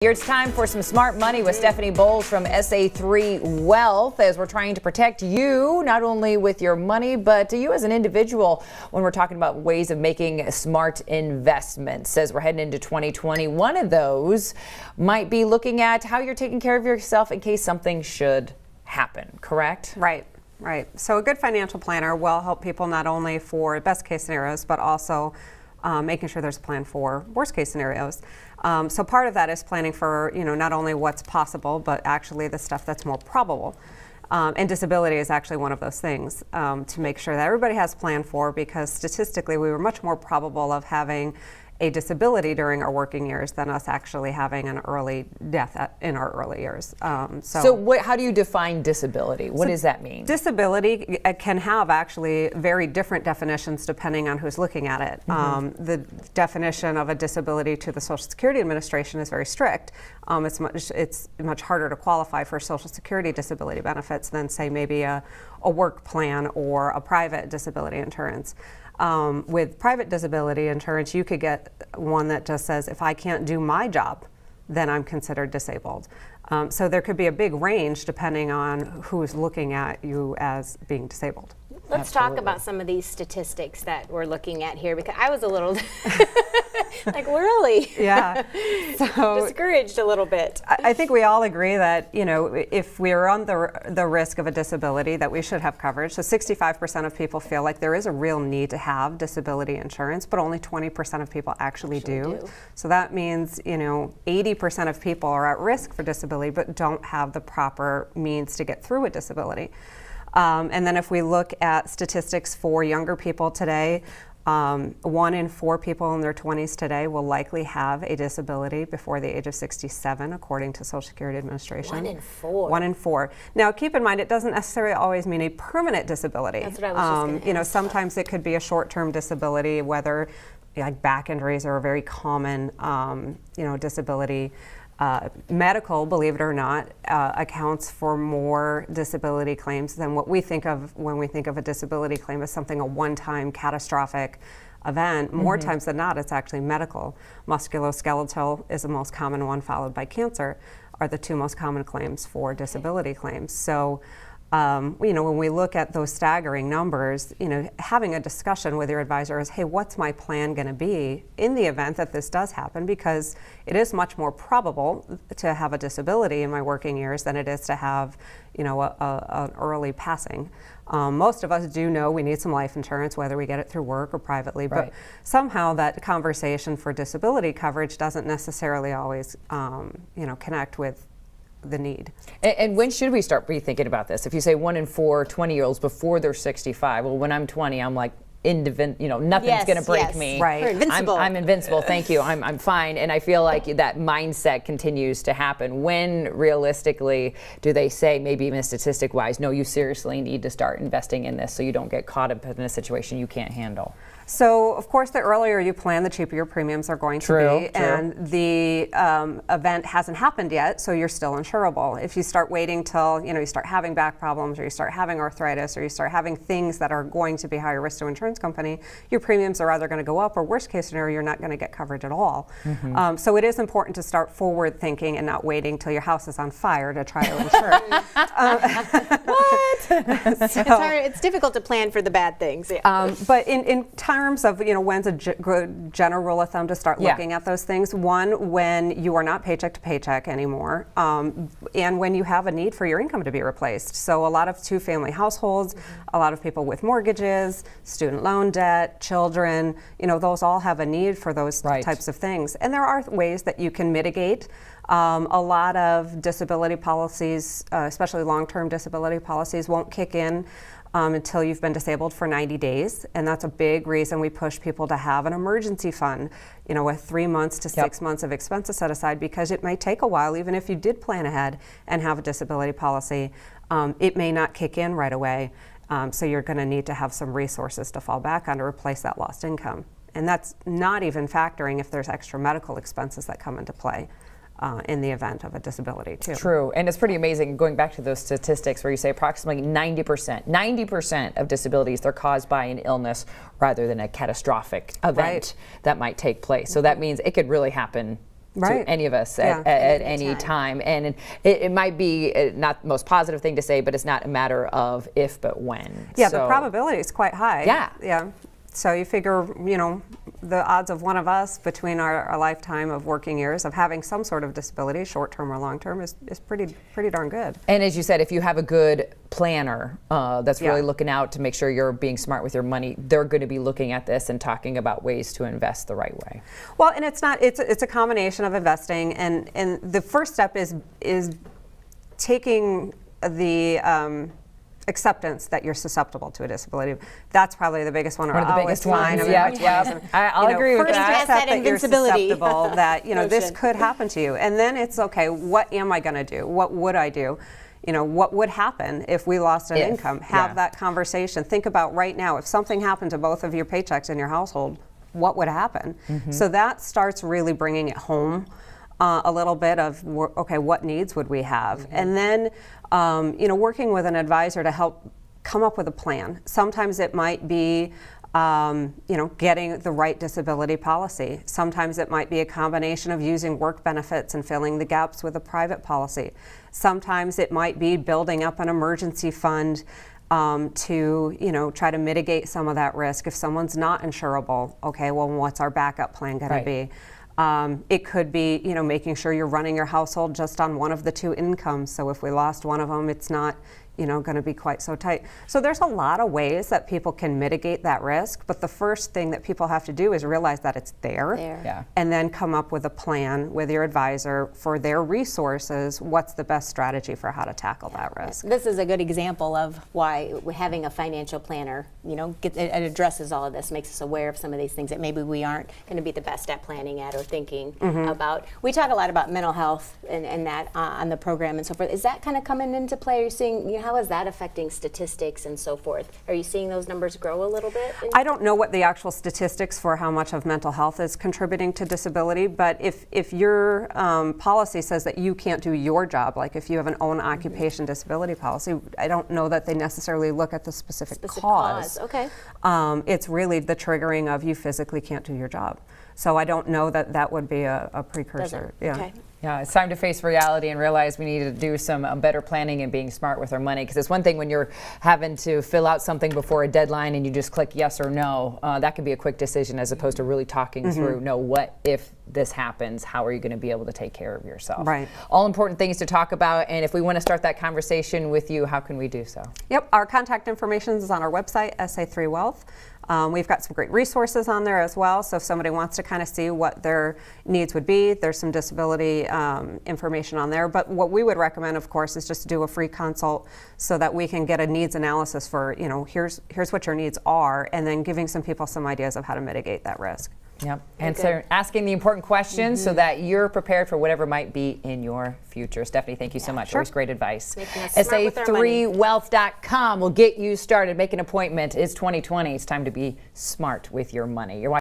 It's time for some smart money with Stephanie Bowles from SA3 Wealth, as we're trying to protect you not only with your money but you as an individual when we're talking about ways of making smart investments. As we're heading into 2020, one of those might be looking at how you're taking care of yourself in case something should happen, correct? Right. So a good financial planner will help people not only for best case scenarios but also making sure there's a plan for worst case scenarios. So part of that is planning for, not only what's possible, but actually the stuff that's more probable. And disability is actually one of those things to make sure that everybody has a plan for, because statistically we were much more probable of having a disability during our working years than us actually having an early death in our early years. So how do you define disability? What does that mean? Disability can have actually very different definitions depending on who's looking at it. The definition of a disability to the Social Security Administration is very strict. It's much harder to qualify for Social Security disability benefits than, say, maybe a work plan or a private disability insurance. With private disability insurance, you could get one that just says, if I can't do my job, then I'm considered disabled. So there could be a big range depending on who's looking at you as being disabled. Let's talk about some of these statistics that we're looking at here, because I was a little like, really? Yeah. So discouraged a little bit. I think we all agree that, if we're on the risk of a disability, that we should have coverage. So 65% of people feel like there is a real need to have disability insurance, but only 20% of people actually do. So that means, 80% of people are at risk for disability but don't have the proper means to get through a disability. And then if we look at statistics for younger people today, 1 in 4 people in their 20s today will likely have a disability before the age of 67, according to Social Security Administration. 1 in 4. 1 in 4. Now, keep in mind, it doesn't necessarily always mean a permanent disability. That's what I was just going to ask. Sometimes it could be a short-term disability, whether like back injuries are a very common, disability. Medical, believe it or not, accounts for more disability claims than what we think of when we think of a disability claim as something, a one-time catastrophic event. More times than not, it's actually medical. Musculoskeletal is the most common one, followed by cancer, are the 2 most common claims for disability claims. So, when we look at those staggering numbers, having a discussion with your advisor is, hey, what's my plan going to be in the event that this does happen? Because it is much more probable to have a disability in my working years than it is to have, an early passing. Most of us do know we need some life insurance, whether we get it through work or privately, but somehow that conversation for disability coverage doesn't necessarily always, connect with the need. And when should we start rethinking about this? If you say 1 in 4 20-year-olds before they're 65, well, when I'm 20, I'm like, nothing's going to break me. Right. We're invincible. I'm invincible. Thank you. I'm fine. And I feel like that mindset continues to happen. When realistically do they say, maybe even statistic-wise, no, you seriously need to start investing in this so you don't get caught up in a situation you can't handle? So, of course, the earlier you plan, the cheaper your premiums are going to be. And the event hasn't happened yet, so you're still insurable. If you start waiting till, you start having back problems, or you start having arthritis, or you start having things that are going to be higher risk to an insurance company, your premiums are either going to go up, or worst case scenario, you're not going to get coverage at all. So it is important to start forward thinking and not waiting till your house is on fire to try to insure. What? It's hard. It's difficult to plan for the bad things. Yeah. But in terms of, when's a good general rule of thumb to start looking at those things? One, when you are not paycheck to paycheck anymore, and when you have a need for your income to be replaced. So a lot of 2-family households, a lot of people with mortgages, student loan debt, children, those all have a need for those types of things. And there are ways that you can mitigate. A lot of disability policies, especially long-term disability policies, won't kick in until you've been disabled for 90 days. And that's a big reason we push people to have an emergency fund, with 3 months to 6 months of expenses set aside, because it may take a while, even if you did plan ahead and have a disability policy, it may not kick in right away. So you're going to need to have some resources to fall back on to replace that lost income. And that's not even factoring if there's extra medical expenses that come into play. in the event of a disability too. True, and it's pretty amazing going back to those statistics where you say approximately 90% of disabilities, they're caused by an illness rather than a catastrophic event that might take place. So that means it could really happen Right. to any of us Yeah. at any time. And it might be not the most positive thing to say, but it's not a matter of if, but when. Yeah, So- the probability is quite high. Yeah. Yeah. So you figure, the odds of one of us between our lifetime of working years of having some sort of disability, short-term or long-term, is pretty darn good. And as you said, if you have a good planner that's really Yeah. looking out to make sure you're being smart with your money, they're going to be looking at this and talking about ways to invest the right way. Well, and it's a combination of investing, and the first step is taking the acceptance that you're susceptible to a disability. That's probably the biggest one. One of the biggest ones. Yeah, Yeah. I'll agree with first that. Has that accept that you're invincibility susceptible, that this notion. could happen to you, and then it's okay. What am I going to do? What would I do? What would happen if we lost an If, income? Have yeah. that conversation. Think about right now, if something happened to both of your paychecks in your household, what would happen? So that starts really bringing it home a little bit of, okay, what needs would we have? And then, working with an advisor to help come up with a plan. Sometimes it might be getting the right disability policy. Sometimes it might be a combination of using work benefits and filling the gaps with a private policy. Sometimes it might be building up an emergency fund to try to mitigate some of that risk. If someone's not insurable, okay, well, what's our backup plan going Right. to be? It could be, making sure you're running your household just on one of the two incomes. So if we lost one of them, it's not, going to be quite so tight. So there's a lot of ways that people can mitigate that risk. But the first thing that people have to do is realize that it's there. Yeah. And then come up with a plan with your advisor for their resources. What's the best strategy for how to tackle that risk? This is a good example of why having a financial planner, it addresses all of this, makes us aware of some of these things that maybe we aren't going to be the best at planning at or thinking about. We talk a lot about mental health and that on the program and so forth. Is that kind of coming into play? Are you seeing, how is that affecting statistics and so forth? Are you seeing those numbers grow a little bit? I don't know what the actual statistics for how much of mental health is contributing to disability, but if your policy says that you can't do your job, like if you have an own occupation disability policy, I don't know that they necessarily look at the specific cause. Okay. It's really the triggering of you physically can't do your job. So I don't know that that would be a precursor. Yeah. Okay. Yeah, it's time to face reality and realize we need to do some better planning and being smart with our money. Because it's one thing when you're having to fill out something before a deadline and you just click yes or no. That can be a quick decision as opposed to really talking through, no, what if this happens? How are you going to be able to take care of yourself? Right. All important things to talk about. And if we want to start that conversation with you, how can we do so? Yep, our contact information is on our website, SA3 Wealth. We've got some great resources on there as well, so if somebody wants to kind of see what their needs would be, there's some disability information on there. But what we would recommend, of course, is just to do a free consult so that we can get a needs analysis for, here's what your needs are, and then giving some people some ideas of how to mitigate that risk. Yep. And so asking the important questions so that you're prepared for whatever might be in your future. Stephanie, thank you so much. Always great advice. Making us smart with our SA3wealth.com will get you started. Make an appointment. It's 2020. It's time to be smart with your money. You're